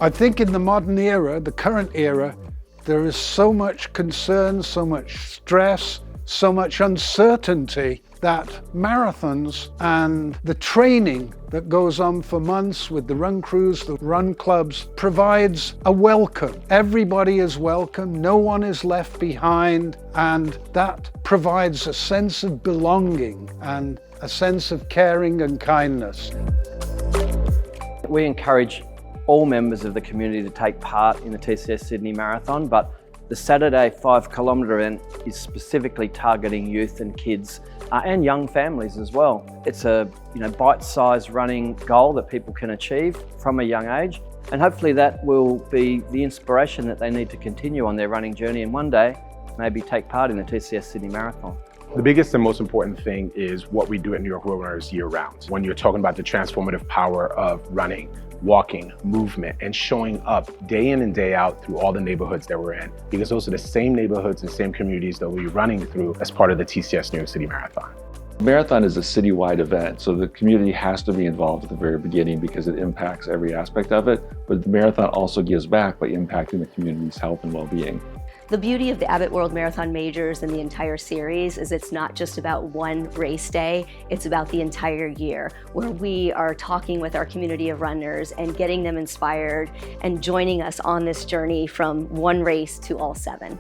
I think in the modern era, the current era, there is so much concern, so much stress, so much uncertainty that marathons and the training that goes on for months with the run crews, the run clubs, provides a welcome. Everybody is welcome, no one is left behind, and that provides a sense of belonging and a sense of caring and kindness. We encourage all members of the community to take part in the TCS Sydney Marathon, but the Saturday 5-kilometre event is specifically targeting youth and kids and young families as well. It's a bite-sized running goal that people can achieve from a young age, and hopefully that will be the inspiration that they need to continue on their running journey and one day maybe take part in the TCS Sydney Marathon. The biggest and most important thing is what we do at New York Road Runners year-round. When you're talking about the transformative power of running, walking, movement, and showing up day in and day out through all the neighborhoods that we're in, because those are the same neighborhoods and same communities that we'll be running through as part of the TCS New York City Marathon. The marathon is a citywide event, so the community has to be involved at the very beginning because it impacts every aspect of it, but the marathon also gives back by impacting the community's health and well-being. The beauty of the Abbott World Marathon Majors and the entire series is it's not just about one race day, it's about the entire year, where we are talking with our community of runners and getting them inspired and joining us on this journey from one race to all 7.